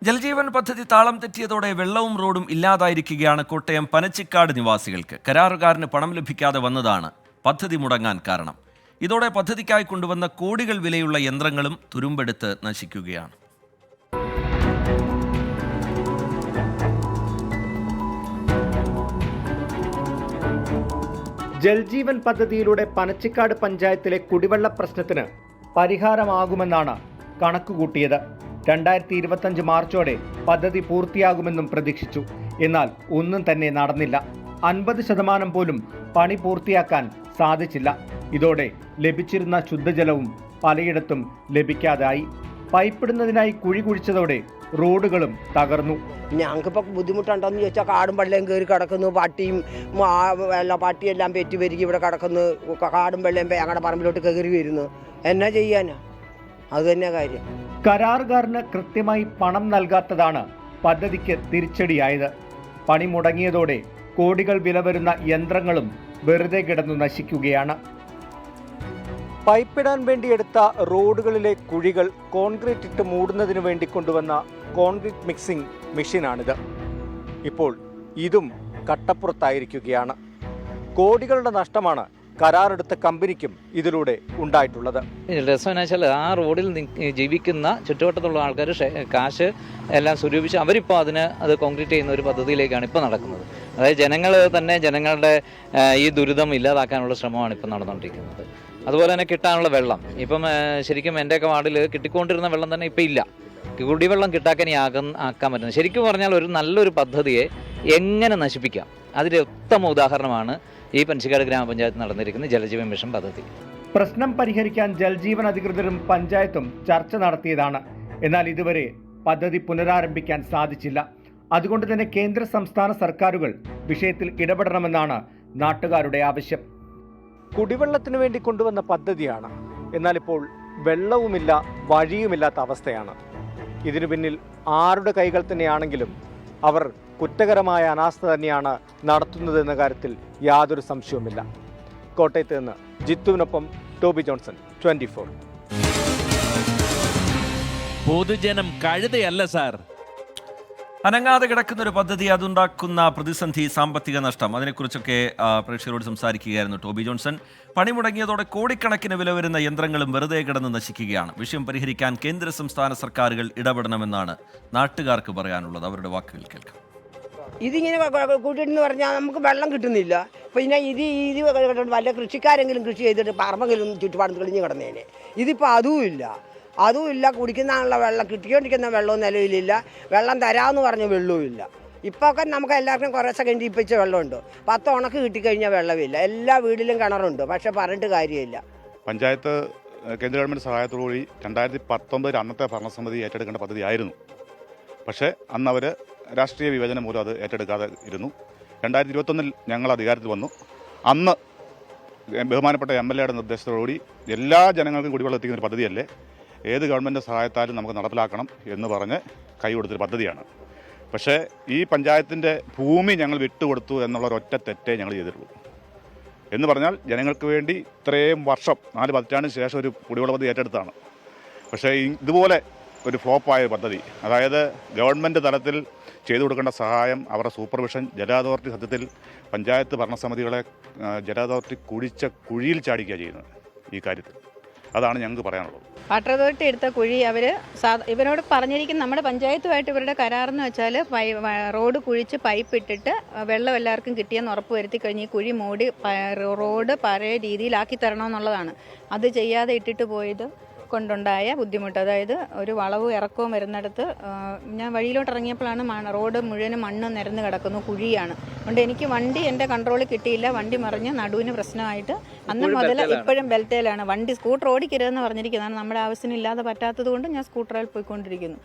ജലജീവൻ പദ്ധതി താളം തെറ്റിയതോടെ വെള്ളവും റോഡും ഇല്ലാതായിരിക്കുകയാണ് കോട്ടയം പനച്ചിക്കാട് നിവാസികൾക്ക്. കരാറുകാരന് പണം ലഭിക്കാതെ വന്നതാണ് പദ്ധതി മുടങ്ങാൻ കാരണം. ഇതോടെ പദ്ധതിക്കായി കൊണ്ടുവന്ന കോടികൾ വിലയുള്ള യന്ത്രങ്ങളും തുരുമ്പെടുത്ത് നശിക്കുകയാണ്. ജൽജീവൻ പദ്ധതിയിലൂടെ പനച്ചിക്കാട് പഞ്ചായത്തിലെ കുടിവെള്ള പ്രശ്നത്തിന് പരിഹാരമാകുമെന്നാണ് കണക്കുകൂട്ടിയത്. 2025 മാർച്ചോടെ പദ്ധതി പൂർത്തിയാകുമെന്നും പ്രതീക്ഷിച്ചു. എന്നാൽ ഒന്നും തന്നെ നടന്നില്ല. 50% പോലും പണി പൂർത്തിയാക്കാൻ സാധിച്ചില്ല. ഇതോടെ ലഭിച്ചിരുന്ന ശുദ്ധജലവും പലയിടത്തും ലഭിക്കാതായി. പൈപ്പിടുന്നതിനായി കുഴി കുഴിച്ചതോടെ റോഡുകളും തകർന്നു. ഞങ്ങൾക്കിപ്പോൾ ബുദ്ധിമുട്ടുണ്ടോയെന്ന് ചോദിച്ചാൽ കാടും വെള്ളയും കയറി കിടക്കുന്നു. പട്ടിയും പട്ടിയെല്ലാം പെറ്റി പെരുകി ഇവിടെ കിടക്കുന്നു. കാടും വെള്ളയും ഞങ്ങളുടെ പറമ്പിലോട്ട് കയറി വരുന്നു. എന്നാ ചെയ്യാനാ? അത് തന്നെ കാര്യം. കരാറുകാരന് കൃത്യമായി പണം നൽകാത്തതാണ് പദ്ധതിക്ക് തിരിച്ചടിയായത്. പണി മുടങ്ങിയതോടെ കോടികൾ വില വരുന്ന യന്ത്രങ്ങളും വെറുതെ കിടന്നു നശിക്കുകയാണ്. പൈപ്പിടാൻ വേണ്ടി എടുത്ത റോഡുകളിലെ കുഴികൾ കോൺക്രീറ്റ് ഇട്ട് മൂടുന്നതിന് വേണ്ടി കൊണ്ടുവന്ന കോൺക്രീറ്റ് മിക്സിംഗ് മെഷീനാണിത്. ഇപ്പോൾ ഇതും കട്ടപ്പുറത്തായിരിക്കുകയാണ്. കോടികളുടെ നഷ്ടമാണ് കരാറെടുത്ത കമ്പനിക്കും ഇതിലൂടെ ഉണ്ടായിട്ടുള്ളത്. രസം എന്ന് വെച്ചാൽ ആ റോഡിൽ ജീവിക്കുന്ന ചുറ്റുവട്ടത്തുള്ള ആൾക്കാർ കാശ് എല്ലാം സ്വരൂപിച്ച് അവരിപ്പോൾ അത് കോൺക്രീറ്റ് ചെയ്യുന്ന ഒരു പദ്ധതിയിലേക്കാണ് ഇപ്പോൾ നടക്കുന്നത്. അതായത് ജനങ്ങൾ തന്നെ ജനങ്ങളുടെ ഈ ദുരിതം ഇല്ലാതാക്കാനുള്ള ശ്രമമാണ് ഇപ്പോൾ നടന്നുകൊണ്ടിരിക്കുന്നത്. അതുപോലെ തന്നെ കിട്ടാനുള്ള വെള്ളം ഇപ്പം ശരിക്കും എൻ്റെയൊക്കെ വാർഡിൽ കിട്ടിക്കൊണ്ടിരുന്ന വെള്ളം തന്നെ ഇപ്പം ഇല്ല. കുടിവെള്ളം കിട്ടാക്കാൻ ആക്കാൻ പറ്റുന്നത് ശരിക്കും പറഞ്ഞാൽ ഒരു നല്ലൊരു പദ്ധതിയെ എങ്ങനെ നശിപ്പിക്കാം അതിൻ്റെ ഉത്തമ ഉദാഹരണമാണ് ഈ പനച്ചിക്കാട് ഗ്രാമപഞ്ചായത്ത് നടന്നിരിക്കുന്ന ജലജീവൻ മിഷൻ പദ്ധതി. പ്രശ്നം പരിഹരിക്കാൻ ജൽജീവൻ അധികൃതരും പഞ്ചായത്തും ചർച്ച നടത്തിയതാണ്. എന്നാൽ ഇതുവരെ പദ്ധതി പുനരാരംഭിക്കാൻ സാധിച്ചില്ല. അതുകൊണ്ട് തന്നെ കേന്ദ്ര സംസ്ഥാന സർക്കാരുകൾ വിഷയത്തിൽ ഇടപെടണമെന്നാണ് നാട്ടുകാരുടെ ആവശ്യം. കുടിവെള്ളത്തിന് വേണ്ടി കൊണ്ടുവന്ന പദ്ധതിയാണ്. എന്നാൽ ഇപ്പോൾ വെള്ളവുമില്ല, വഴിയുമില്ലാത്ത അവസ്ഥയാണ്. ഇതിനു പിന്നിൽ ആരുടെ കൈകൾ തന്നെയാണെങ്കിലും അവർ കുറ്റകരമായ അനാസ്ഥ തന്നെയാണ് നടത്തുന്നതെന്ന കാര്യത്തിൽ യാതൊരു സംശയവുമില്ല. കോട്ടയത്ത് നിന്ന് ജിത്തുവിനൊപ്പം ടോബി ജോൺസൺ, 24. പൊതുജനം കഴുതയല്ല സാർ. അനങ്ങാതെ കിടക്കുന്ന ഒരു പദ്ധതി, അതുണ്ടാക്കുന്ന പ്രതിസന്ധി, സാമ്പത്തിക നഷ്ടം, അതിനെക്കുറിച്ചൊക്കെ പ്രേക്ഷകരോട് സംസാരിക്കുകയായിരുന്നു ടോബി ജോൺസൺ. പണി മുടങ്ങിയതോടെ കോടിക്കണക്കിന് വില വരുന്ന യന്ത്രങ്ങളും വെറുതെ കിടന്ന് നശിക്കുകയാണ്. വിഷയം പരിഹരിക്കാൻ കേന്ദ്ര സംസ്ഥാന സർക്കാരുകൾ ഇടപെടണമെന്നാണ് നാട്ടുകാർക്ക് പറയാനുള്ളത്. അവരുടെ വാക്കുകൾ കേൾക്കാം. ഇതിങ്ങനെ കൂട്ടിട്ടെന്ന് പറഞ്ഞാൽ നമുക്ക് വെള്ളം കിട്ടുന്നില്ല. പിന്നെ ഇത് വല്ല കൃഷിക്കാരെങ്കിലും കൃഷി ചെയ്തിട്ട് പറമ്പെങ്കിലും ചുറ്റുപാടും തെളിഞ്ഞ് കിടന്നേനെ. ഇതിപ്പോൾ അതുമില്ല. കുടിക്കാനുള്ള വെള്ളം, കിട്ടിക്കൊണ്ടിരിക്കുന്ന വെള്ളവും നിലവിലില്ല. വെള്ളം തരാമെന്ന് പറഞ്ഞ വെള്ളവും ഇല്ല. ഇപ്പൊക്കെ നമുക്ക് എല്ലാവർക്കും കുറേ സെക്കൻഡ് ഇപ്പിച്ച വെള്ളമുണ്ട്. 10 ഉണക്ക് കിട്ടിക്കഴിഞ്ഞാൽ വെള്ളമില്ല. എല്ലാ വീട്ടിലും കിണറുണ്ട്, പക്ഷെ പറഞ്ഞിട്ട് കാര്യമില്ല. പഞ്ചായത്ത് കേന്ദ്ര ഗവൺമെൻറ് സഹായത്തോടുകൂടി 2019 അന്നത്തെ ഭരണസമിതി ഏറ്റെടുക്കേണ്ട പദ്ധതിയായിരുന്നു. പക്ഷേ അന്ന് അവർ രാഷ്ട്രീയ വിഭജനം മൂലം അത് ഏറ്റെടുക്കാതെ ഇരുന്നു. 2021 ഞങ്ങൾ അധികാരത്തിൽ വന്നു. അന്ന് ബഹുമാനപ്പെട്ട MLA നിർദ്ദേശത്തോടുകൂടി എല്ലാ ജനങ്ങൾക്കും കുടിവെള്ളം എത്തിക്കുന്ന ഒരു പദ്ധതിയല്ലേ, ഏത് ഗവൺമെൻറ് സഹായത്താലും നമുക്ക് നടപ്പിലാക്കണം എന്ന് പറഞ്ഞ് കൈ കൊടുത്തൊരു പദ്ധതിയാണ്. പക്ഷേ ഈ പഞ്ചായത്തിൻ്റെ ഭൂമി ഞങ്ങൾ വിട്ടുകൊടുത്തു എന്നുള്ളൊരൊറ്റ തെറ്റേ ഞങ്ങൾ ചെയ്തിട്ടുള്ളൂ. എന്ന് പറഞ്ഞാൽ ജനങ്ങൾക്ക് വേണ്ടി ഇത്രയും വർഷം 4 പതിറ്റാണ്ടിന് ശേഷം ഒരു കുടിവെള്ള പദ്ധതി ഏറ്റെടുത്താണ്. പക്ഷേ ഇതുപോലെ ഒരു ഫ്ലോപ്പായ പദ്ധതി, അതായത് ഗവൺമെൻറ് തലത്തിൽ ചെയ്തു കൊടുക്കേണ്ട സഹായം, അവരുടെ സൂപ്പർവിഷൻ, ജല അതോറിറ്റി സത്യത്തിൽ പഞ്ചായത്ത് ഭരണസമിതികളെ ജല അതോറിറ്റി കുഴിച്ച കുഴിയിൽ ചാടിക്കുക ചെയ്യുന്നത്. ഈ കാര്യത്തിൽ അതാണ് ഞങ്ങൾക്ക് പറയാനുള്ളത്. വാട്ടർ അതോറിറ്റി എടുത്ത കുഴി ഇവരോട് പറഞ്ഞിരിക്കുന്ന നമ്മുടെ പഞ്ചായത്തുമായിട്ട് ഇവരുടെ കരാറെന്ന് വെച്ചാൽ റോഡ് കുഴിച്ച് പൈപ്പ് ഇട്ടിട്ട് വെള്ളം എല്ലാവർക്കും കിട്ടിയെന്ന് ഉറപ്പ് വരുത്തി കഴിഞ്ഞ് ഈ കുഴി മൂടി റോഡ് പഴയ രീതിയിലാക്കി തരണമെന്നുള്ളതാണ്. അത് ചെയ്യാതെ ഇട്ടിട്ട് പോയത് കൊണ്ടുണ്ടായ ബുദ്ധിമുട്ട്, അതായത് ഒരു വളവും ഇറക്കവും വരുന്നിടത്ത് ഞാൻ വഴിയിലോട്ട് ഇറങ്ങിയപ്പോഴാണ് റോഡ് മുഴുവനും മണ്ണ് നിരന്ന് കിടക്കുന്നു, കുഴിയാണ്. അതുകൊണ്ട് എനിക്ക് വണ്ടി എൻ്റെ കൺട്രോളിൽ കിട്ടിയില്ല. വണ്ടി മറിഞ്ഞ് നടുവിന് പ്രശ്നമായിട്ട് അന്ന് മുതൽ ഇപ്പോഴും ബെൽറ്റയിലാണ്. സ്കൂട്ടർ ഓടിക്കരുതെന്ന് പറഞ്ഞിരിക്കുന്നതാണ്. നമ്മുടെ ആവശ്യമില്ലാതെ പറ്റാത്തത് കൊണ്ട് ഞാൻ സ്കൂട്ടറിൽ പോയിക്കൊണ്ടിരിക്കുന്നു.